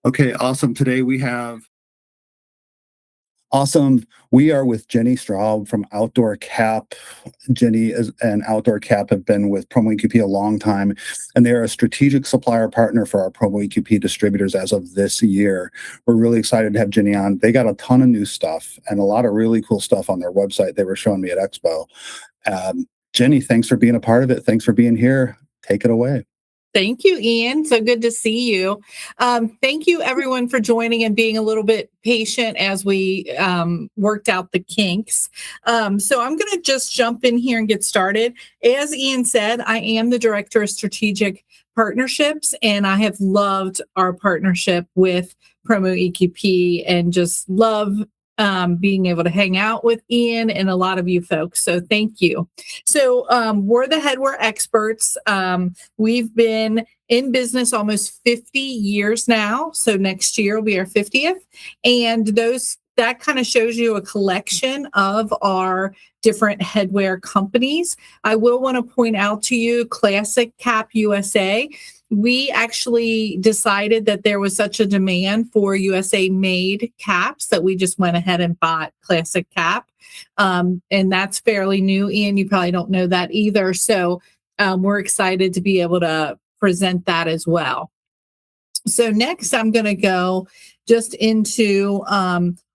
Okay, awesome. Today we have awesome. We are with Jenny Straub from Outdoor Cap. And Outdoor Cap have been with PromoEQP a long time, and they are a strategic supplier partner for our PromoEQP distributors as of this year. We're really excited to have Jenny on. They got a ton of new stuff and a lot of really cool stuff on their website. They were showing me at Expo. Jenny, thanks for being a part of it. Thanks for being here. Take it away. Thank you, Ian. So good to see you. Thank you, everyone, for joining and being a little bit patient as we worked out the kinks. So I'm going to just jump in here and get started. As Ian said, I am the Director of Strategic Partnerships, and I have loved our partnership with PromoEQP and just love being able to hang out with Ian and a lot of you folks. So thank you. So we're the headwear experts. We've been in business almost 50 years now. So next year will be our 50th. And that kind of shows you a collection of our different headwear companies. I will want to point out to you Classic Cap USA. We actually decided that there was such a demand for USA made caps that we just went ahead and bought Classic Cap. And that's fairly new. Ian, you probably don't know that either. So we're excited to be able to present that as well. So next I'm going to go just into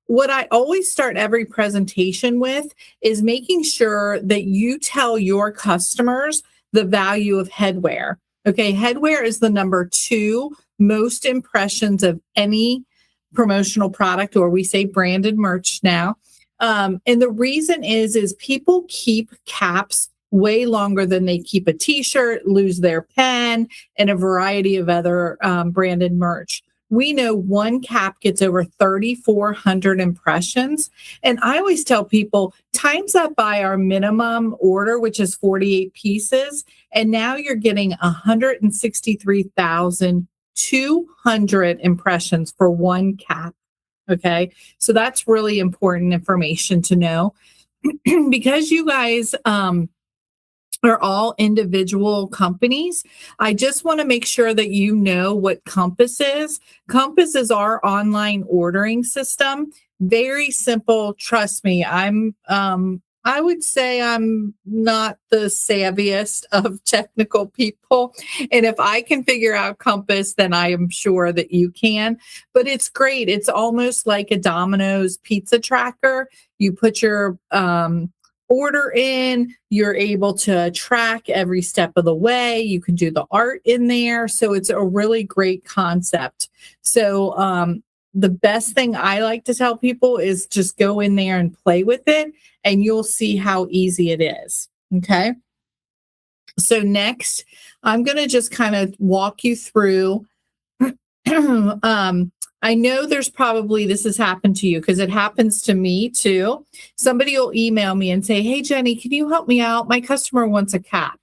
what I always start every presentation with is making sure that you tell your customers the value of headwear. Okay, headwear is the number 2 most impressions of any promotional product, or we say branded merch now. And the reason is people keep caps way longer than they keep a t-shirt, lose their pen, and a variety of other branded merch. We know one cap gets over 3,400 impressions. And I always tell people, times that by our minimum order, which is 48 pieces, and now you're getting 163,200 impressions for one cap. Okay, so that's really important information to know because you guys are all individual companies. I just want to make sure that you know what Compass is. Compass is our online ordering system. Very simple. Trust me. I would say I'm not the savviest of technical people. And if I can figure out Compass, then I am sure that you can. But it's great. It's almost like a Domino's pizza tracker. You put your order in, you're able to track every step of the way. You can do the art in there. So it's a really great concept. So the best thing I like to tell people is just go in there and play with it, and you'll see how easy it is. Okay. So next, I'm going to just kind of walk you through I know this has happened to you because it happens to me too. Somebody will email me and say, "Hey, Jenny, can you help me out? My customer wants a cap,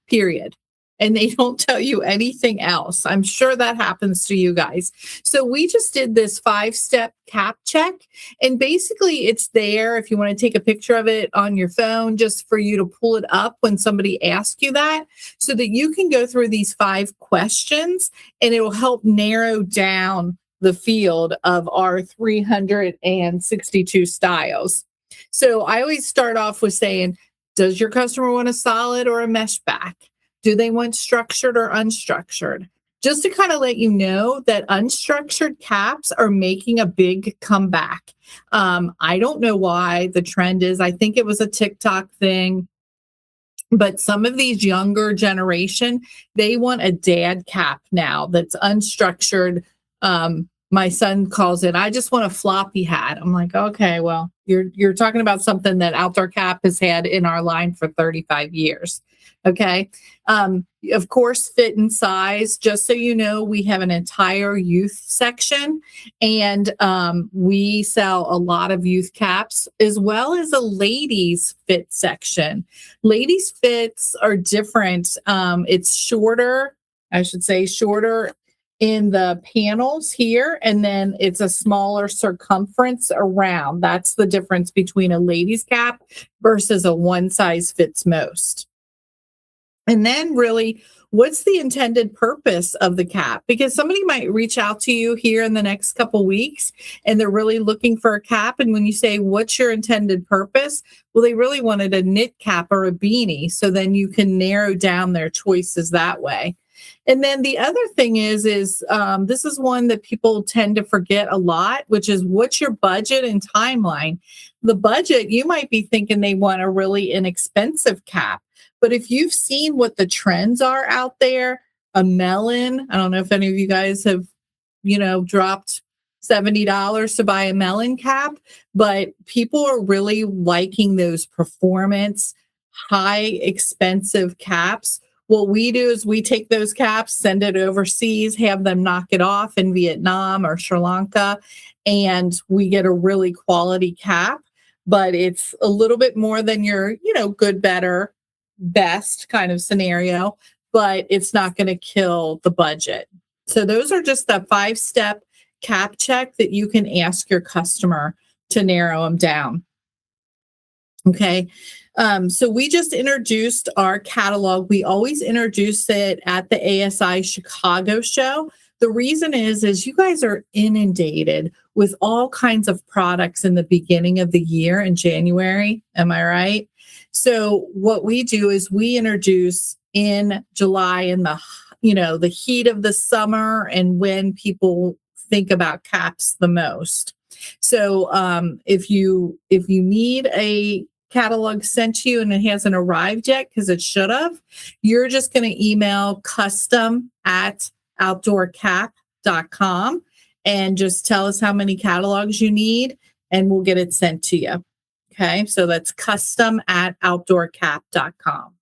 period." And they don't tell you anything else. I'm sure that happens to you guys. So we just did this 5-step cap check. And basically it's there if you want to take a picture of it on your phone, just for you to pull it up when somebody asks you that, so that you can go through these 5 questions and it will help narrow down the field of our 362 styles. So I always start off with saying, does your customer want a solid or a mesh back? Do they want structured or unstructured? Just to kind of let you know that unstructured caps are making a big comeback. I don't know why the trend is. I think it was a TikTok thing. But some of these younger generation, they want a dad cap now that's unstructured. My son calls it, "I just want a floppy hat." I'm like, okay, well, you're talking about something that Outdoor Cap has had in our line for 35 years. Okay. Of course, fit and size. Just so you know, we have an entire youth section, and we sell a lot of youth caps, as well as a ladies fit section. Ladies fits are different. It's shorter, I should say, shorter in the panels here, and then it's a smaller circumference around. That's the difference between a ladies cap versus a one size fits most. And then really, what's the intended purpose of the cap? Because somebody might reach out to you here in the next couple weeks and they're really looking for a cap. And when you say, what's your intended purpose? Well, they really wanted a knit cap or a beanie. So then you can narrow down their choices that way. And then the other thing is this is one that people tend to forget a lot, which is what's your budget and timeline? The budget, you might be thinking they want a really inexpensive cap. But if you've seen what the trends are out there, a melon, I don't know if any of you guys have, dropped $70 to buy a melon cap, but people are really liking those performance, high expensive caps. What we do is we take those caps, send it overseas, have them knock it off in Vietnam or Sri Lanka, and we get a really quality cap. But it's a little bit more than your, good, better, best kind of scenario, but it's not going to kill the budget. So those are just the 5-step cap check that you can ask your customer to narrow them down. Okay. So we just introduced our catalog. We always introduce it at the ASI Chicago show. The reason is you guys are inundated with all kinds of products in the beginning of the year in January. Am I right? So what we do is we introduce in July in the heat of the summer and when people think about caps the most. So if you need a catalog sent to you and it hasn't arrived yet because it should have, you're just going to email custom@outdoorcap.com and just tell us how many catalogs you need and we'll get it sent to you. Okay, so that's custom@outdoorcap.com.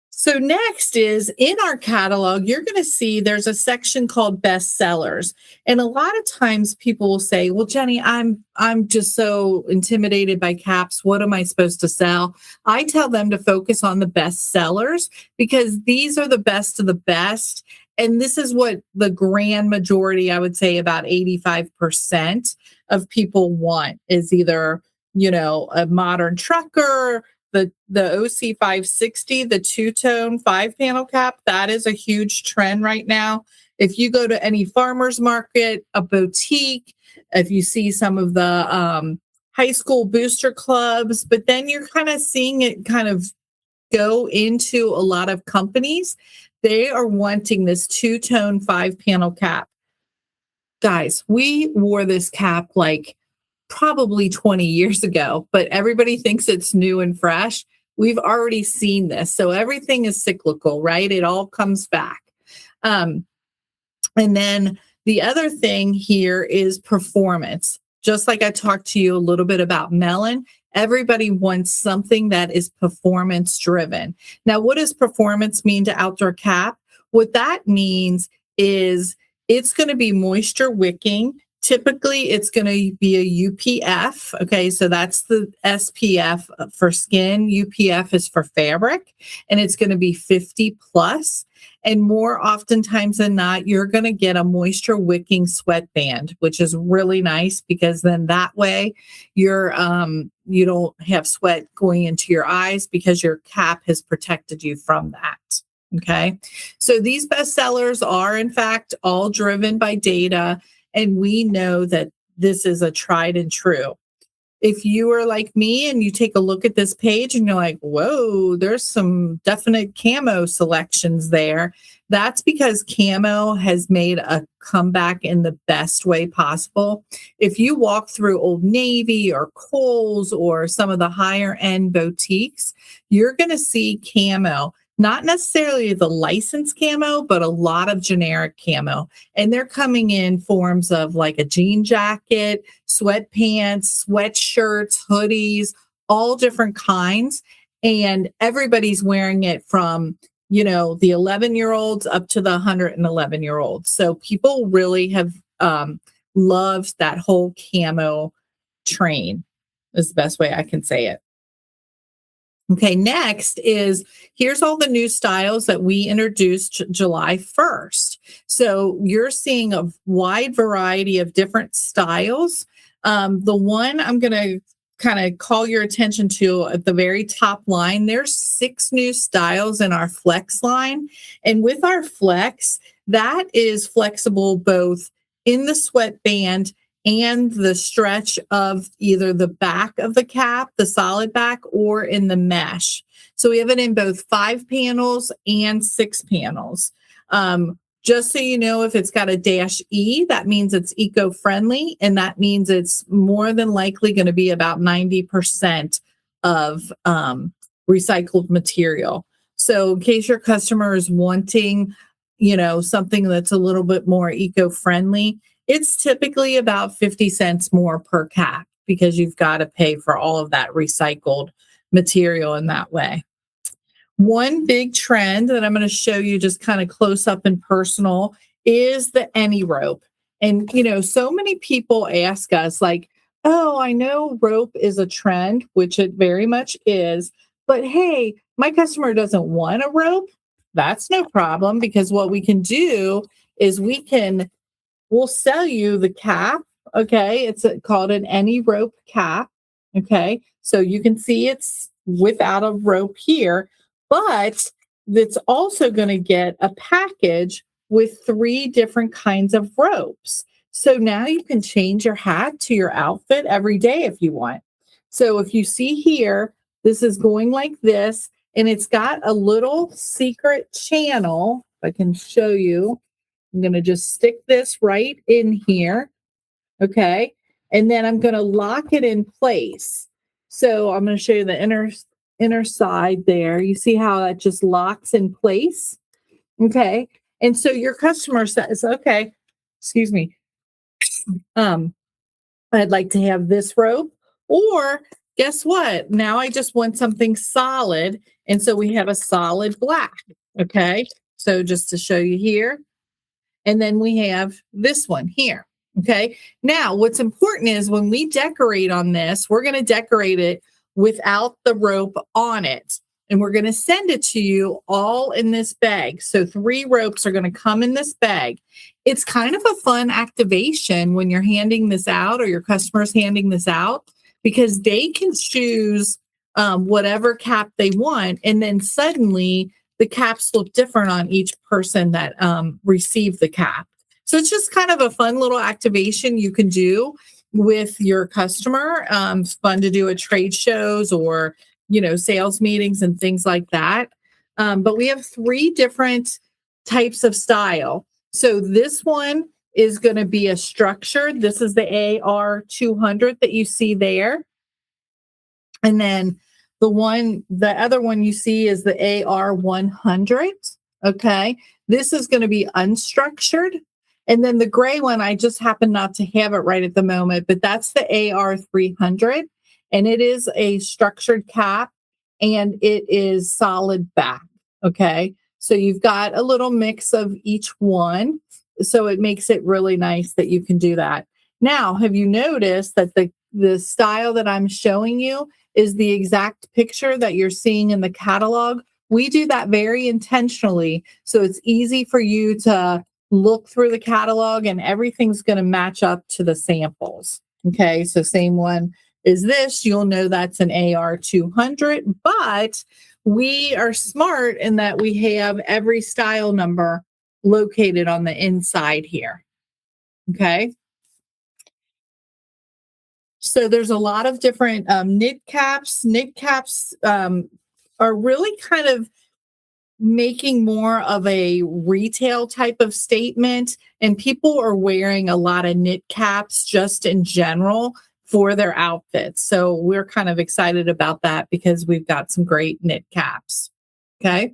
So next is in our catalog, you're going to see there's a section called best sellers. And a lot of times people will say, well, Jenny, I'm just so intimidated by caps. What am I supposed to sell? I tell them to focus on the best sellers because these are the best of the best. And this is what the grand majority, I would say about 85% of people want is either, a modern trucker, the OC 560, the two-tone 5-panel cap, that is a huge trend right now. If you go to any farmer's market, a boutique, if you see some of the high school booster clubs, but then you're kind of seeing it kind of go into a lot of companies, they are wanting this two-tone 5-panel cap. Guys, we wore this cap like probably 20 years ago, but everybody thinks it's new and fresh. We've already seen this. So everything is cyclical, right? It all comes back. And then the other thing here is performance. Just like I talked to you a little bit about melon, everybody wants something that is performance driven. Now, what does performance mean to Outdoor Cap? What that means is it's going to be moisture wicking. Typically, it's going to be a UPF. Okay, so that's the SPF for skin. UPF is for fabric, and it's going to be 50 plus. And more oftentimes than not, you're going to get a moisture wicking sweatband, which is really nice because then that way you're you don't have sweat going into your eyes because your cap has protected you from that. Okay, so these bestsellers are in fact all driven by data. And we know that this is a tried and true. If you are like me and you take a look at this page and you're like, whoa, there's some definite camo selections there. That's because camo has made a comeback in the best way possible. If you walk through Old Navy or Kohl's or some of the higher end boutiques, you're going to see camo. Not necessarily the licensed camo, but a lot of generic camo. And they're coming in forms of like a jean jacket, sweatpants, sweatshirts, hoodies, all different kinds. And everybody's wearing it from, the 11-year-olds up to the 111-year-olds. So people really have loved that whole camo train, is the best way I can say it. Okay, next is here's all the new styles that we introduced July 1st. So you're seeing a wide variety of different styles. The one I'm going to kind of call your attention to at the very top line, there's 6 new styles in our Flex line. And with our Flex, that is flexible both in the sweatband and the stretch of either the back of the cap, the solid back, or in the mesh. So we have it in both 5 panels and 6 panels. Just so you know, if it's got a -E, that means it's eco-friendly, and that means it's more than likely going to be about 90% of recycled material. So in case your customer is wanting, something that's a little bit more eco-friendly, it's typically about 50 cents more per cap because you've got to pay for all of that recycled material in that way. One big trend that I'm going to show you just kind of close up and personal is the any rope. And, so many people ask us like, oh, I know rope is a trend, which it very much is, but hey, my customer doesn't want a rope. That's no problem, because what we can do is we'll sell you the cap. Okay. It's called an any rope cap. Okay. So you can see it's without a rope here, but it's also going to get a package with 3 different kinds of ropes. So now you can change your hat to your outfit every day if you want. So if you see here, this is going like this, and it's got a little secret channel. If I can show you, I'm going to just stick this right in here. Okay. And then I'm going to lock it in place. So I'm going to show you the inner side there. You see how that just locks in place? Okay. And so your customer says, okay, excuse me. I'd like to have this rope, or guess what? Now I just want something solid. And so we have a solid black. Okay. So just to show you here. And then we have this one here. Okay. Now, what's important is when we decorate on this, we're going to decorate it without the rope on it. And we're going to send it to you all in this bag. So 3 ropes are going to come in this bag. It's kind of a fun activation when you're handing this out or your customer's handing this out, because they can choose whatever cap they want. And then suddenly the caps look different on each person that received the cap. So it's just kind of a fun little activation you can do with your customer. It's fun to do at trade shows or, sales meetings and things like that. But we have 3 different types of style. So this one is going to be a structured. This is the AR 200 that you see there. And then the other one you see is the AR 100. Okay. This is going to be unstructured. And then the gray one, I just happen not to have it right at the moment, but that's the AR 300. And it is a structured cap and it is solid back. Okay. So you've got a little mix of each one. So it makes it really nice that you can do that. Now, have you noticed that the style that I'm showing you is the exact picture that you're seeing in the catalog? We do that very intentionally. So it's easy for you to look through the catalog and everything's going to match up to the samples. Okay. So same one is this. You'll know that's an AR 200, but we are smart in that we have every style number located on the inside here. Okay. So there's a lot of different knit caps. Knit caps are really kind of making more of a retail type of statement, and people are wearing a lot of knit caps just in general for their outfits. So we're kind of excited about that because we've got some great knit caps. Okay.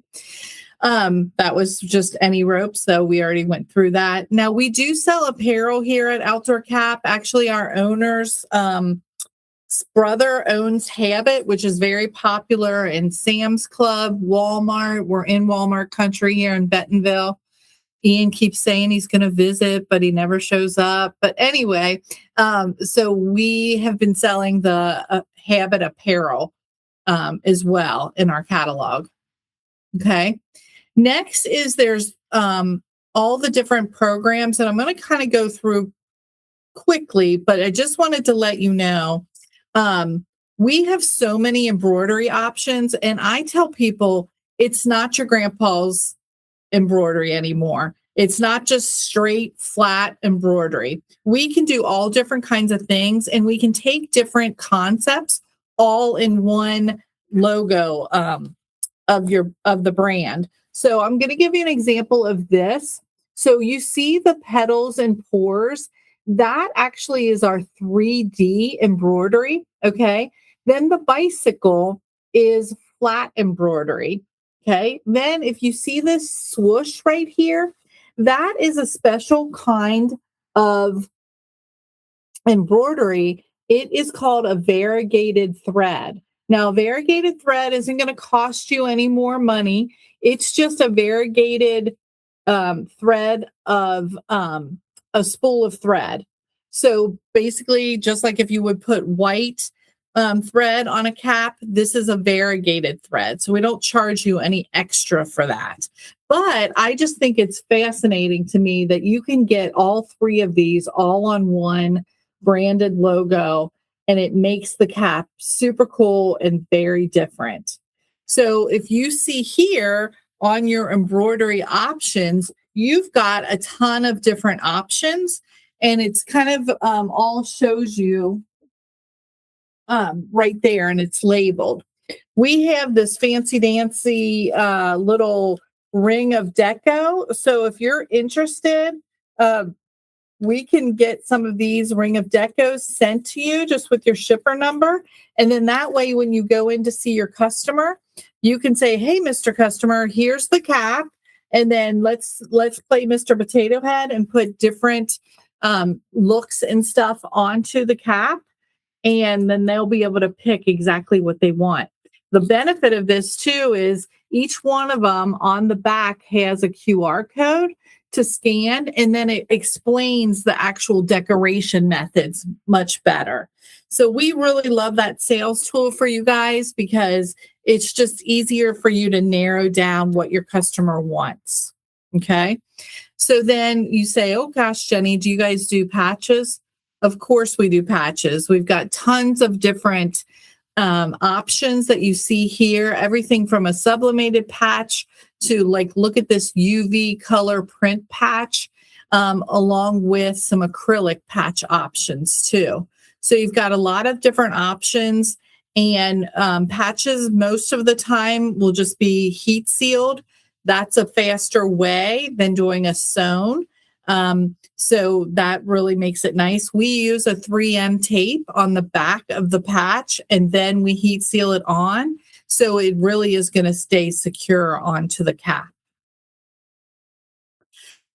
That was just any rope. So we already went through that. Now we do sell apparel here at Outdoor Cap. Actually, our owner's brother owns Habit, which is very popular in Sam's Club, Walmart. We're in Walmart country here in Bentonville. Ian keeps saying he's going to visit, but he never shows up. But anyway, so we have been selling the Habit apparel as well in our catalog. Okay. Next is there's all the different programs, and I'm going to kind of go through quickly, but I just wanted to let you know We have so many embroidery options, and I tell people it's not your grandpa's embroidery anymore. It's not just straight flat embroidery. We can do all different kinds of things, and we can take different concepts all in one logo of the brand. So I'm going to give you an example of this. So you see the petals and pores. That actually is our 3D embroidery. Okay. Then the bicycle is flat embroidery. Okay. Then if you see this swoosh right here, that is a special kind of embroidery. It is called a variegated thread. Now, variegated thread isn't going to cost you any more money. It's just a variegated thread of a spool of thread. So basically, just like if you would put white thread on a cap, this is a variegated thread. So we don't charge you any extra for that. But I just think it's fascinating to me that you can get all three of these all on one branded logo, and it makes the cap super cool and very different. So if you see here on your embroidery options, you've got a ton of different options, and it's kind of all shows you right there, and it's labeled. We have this fancy dancy little ring of deco. So if you're interested, uh, we can get some of these ring of decos sent to you just with your shipper number. And then that way, when you go in to see your customer, you can say, hey, Mr. Customer, here's the cap. And then let's play Mr. Potato Head and put different looks and stuff onto the cap. And then they'll be able to pick exactly what they want. The benefit of this too is each one of them on the back has a QR code to scan, and then it explains the actual decoration methods much better. So we really love that sales tool for you guys because it's just easier for you to narrow down what your customer wants. Okay. So then you say, oh gosh, Jenny, do you guys do patches? Of course we do patches. We've got tons of different options that you see here, everything from a sublimated patch to like, look at this UV color print patch, along with some acrylic patch options too. So you've got a lot of different options, and patches most of the time will just be heat sealed. That's a faster way than doing a sewn. So that really makes it nice. We use a 3M tape on the back of the patch, and then we heat seal it on. So it really is going to stay secure onto the cap.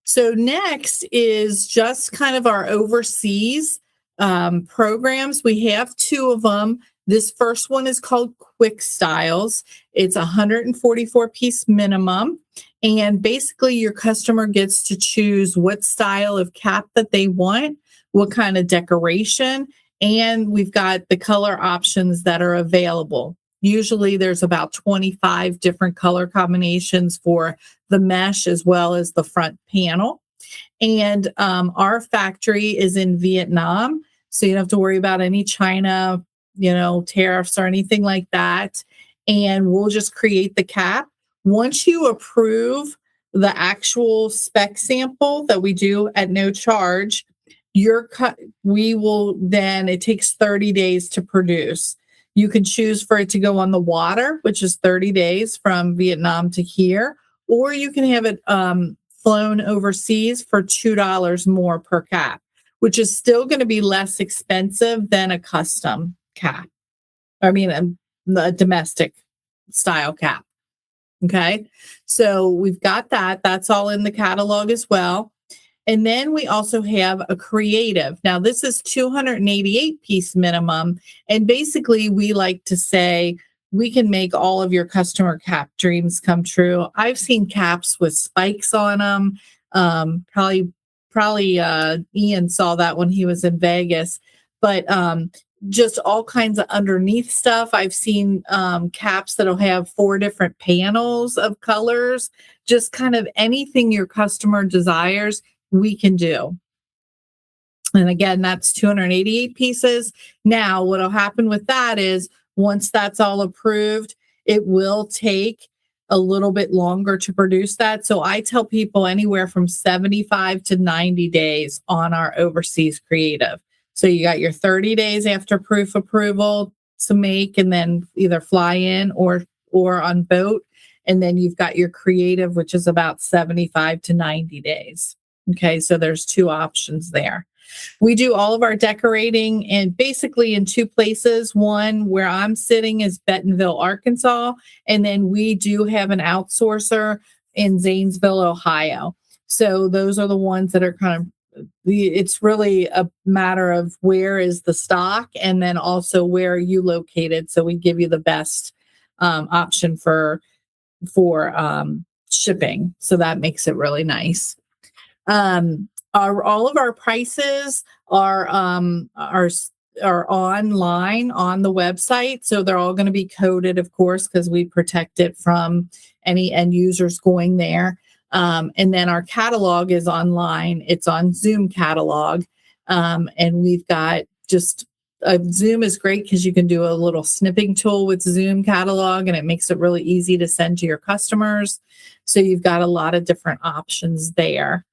So next is just kind of our overseas programs. We have two of them. This first one is called Quick Styles. It's 144 piece minimum. And basically your customer gets to choose what style of cap that they want, what kind of decoration, and we've got the color options that are available. Usually there's about 25 different color combinations for the mesh as well as the front panel. And our factory is in Vietnam, so you don't have to worry about any China, tariffs or anything like that. And we'll just create the cap. Once you approve the actual spec sample that we do at no charge, we will then, it takes 30 days to produce. You can choose for it to go on the water, which is 30 days from Vietnam to here, or you can have it flown overseas for $2 more per cap, which is still going to be less expensive than a custom cap. I mean, a domestic style cap. Okay. So we've got that. That's all in the catalog as well. And then we also have a creative. Now, this is 288 piece minimum. And basically, we like to say we can make all of your customer cap dreams come true. I've seen caps with spikes on them. Probably Ian saw that when he was in Vegas. But just all kinds of underneath stuff. I've seen caps that'll have 4 different panels of colors. Just kind of anything your customer desires, we can do. And again, that's 288 pieces. Now, what'll happen with that is Once that's all approved, it will take a little bit longer to produce that. So I tell people anywhere from 75 to 90 days on our overseas creative. So you got your 30 days after proof approval to make and then either fly in or on boat. And then you've got your creative, which is about 75 to 90 days. Okay, so there's two options there. We do all of our decorating and basically in two places. One where I'm sitting is Bentonville, Arkansas, and then we do have an outsourcer in Zanesville, Ohio. So those are the ones that are kind of it's really a matter of where is the stock and then also where are you located. So we give you the best option for shipping. So that makes it really nice. All of our prices are online on the website, so they're all going to be coded, of course, because we protect it from any end users going there. And then our catalog is online; it's on Zoom catalog, and we've got just Zoom is great because you can do a little snipping tool with Zoom catalog, and it makes it really easy to send to your customers. So you've got a lot of different options there.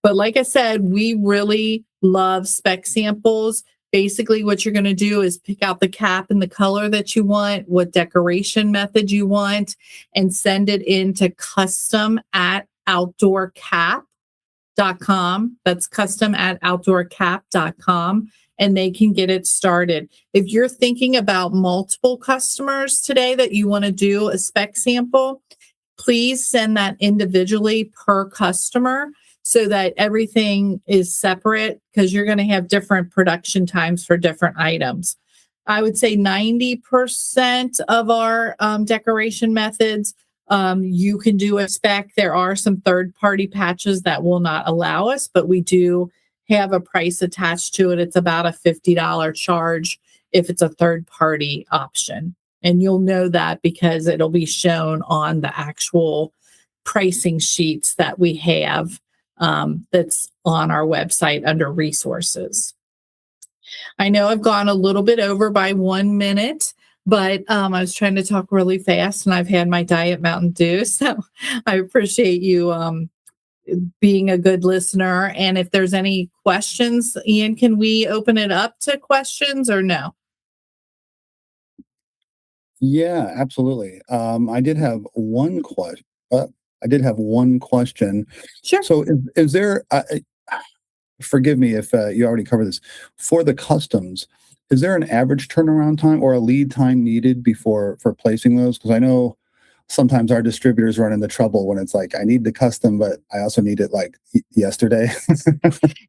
But like I said, we really love spec samples. Basically, what you're going to do is pick out the cap and the color that you want, what decoration method you want, and send it into custom@outdoorcap.com. That's custom@outdoorcap.com, and they can get it started. If you're thinking about multiple customers today that you want to do a spec sample, please send that individually per customer, so that everything is separate because you're going to have different production times for different items. I would say 90% of our decoration methods, you can do a spec. There are some third-party patches that will not allow us, but we do have a price attached to it. It's about a $50 charge if it's a third-party option. And you'll know that because it'll be shown on the actual pricing sheets that we have. That's on our website under resources. I know I've gone a little bit over by 1 minute, but I was trying to talk really fast and I've had my Diet Mountain Dew. So I appreciate you being a good listener. And if there's any questions, Ian, can we open it up to questions or no? Yeah, absolutely. I did have one question. I did have one question. Sure. So, is there? Forgive me if you already covered this. For the customs, is there an average turnaround time or a lead time needed before for placing those? Because I know sometimes our distributors run into trouble when it's like, I need the custom, but I also need it like yesterday.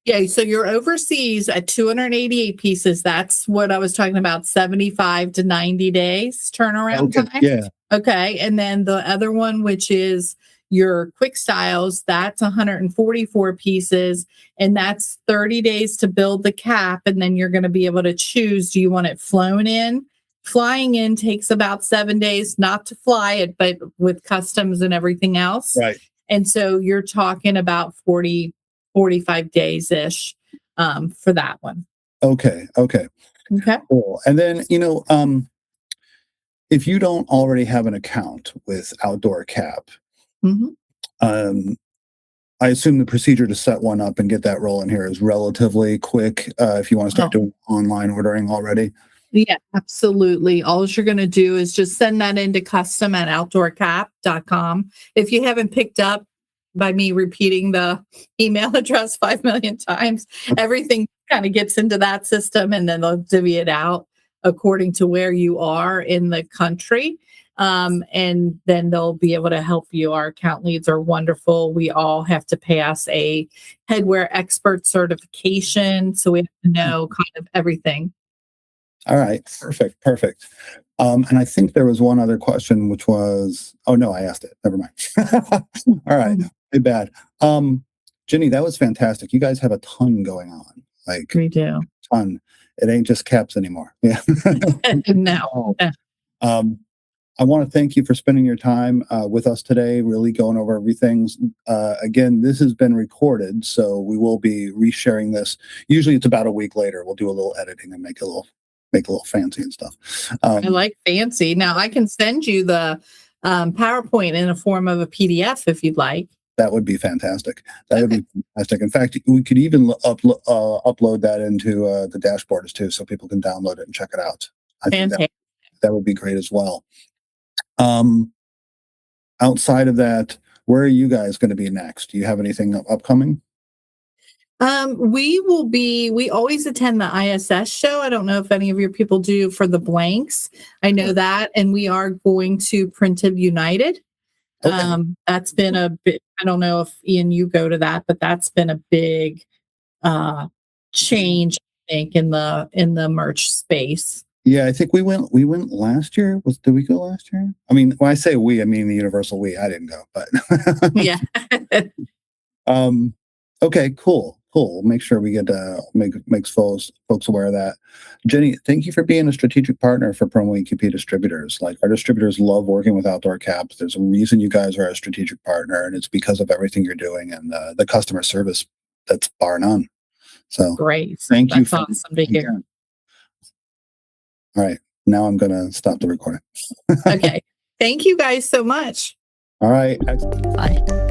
Yeah, so you're overseas at 288 pieces. That's what I was talking about, 75 to 90 days turnaround Okay. time. Yeah. Okay. And then the other one, which is your quick styles, that's 144 pieces. And that's 30 days to build the cap. And then you're going to be able to choose, do you want it flown in? Flying in takes about 7 days, not to fly it, but with customs and everything else. Right. And so you're talking about 45 days ish for that one. Okay. Okay. Okay. Cool. And then, if you don't already have an account with Outdoor Cap, Mhm. um, I assume the procedure to set one up and get that rolling here is relatively quick if you want to start Oh, doing online ordering already. yeah, absolutely. All you're going to do is just send that into custom@outdoorcap.com. If you haven't picked up by me repeating the email address 5 million times, everything kind of gets into that system and then they'll divvy it out according to where you are in the country. And then they'll be able to help you. Our account leads are wonderful. We all have to pass a headwear expert certification. So we have to know kind of everything. All right. Perfect. Perfect. And I think there was one other question, which was, oh no, I asked it. Never mind. All right. Too bad. Jenny, that was fantastic. You guys have a ton going on. Like We do. ton. It ain't just caps anymore. Yeah. No. Um, I want to thank you for spending your time with us today, really going over everything. Again, this has been recorded, so we will be resharing this. Usually it's about a week later. We'll do a little editing and make it a little make it a little fancy and stuff. I like fancy. Now I can send you the PowerPoint in a form of a PDF if you'd like. That would be fantastic. That would be fantastic. In fact, we could even upload that into the dashboards too, so people can download it and check it out. I think that would be great as well. Outside of that, where are you guys going to be next? Do you have anything upcoming? We always attend the ISS show. I don't know if any of your people do for the blanks. I know that. And we are going to Printive United. Okay. That's been a bit, I don't know if Ian, you go to that, but that's been a big change, I think, in the merch space. Yeah, I think we went last year. Did we go last year? I mean, when I say we, I mean the universal we. I didn't go, but Yeah. Okay, cool. Make sure we get makes folks aware of that. Jenny, thank you for being a strategic partner for PromoEQP distributors. Like, our distributors love working with Outdoor Caps. There's a reason you guys are a strategic partner, and it's because of everything you're doing and the customer service that's bar none. So Great. Thank you. That's awesome to hear. All right. Now I'm going to stop the recording. Okay. Thank you guys so much. All right. Bye.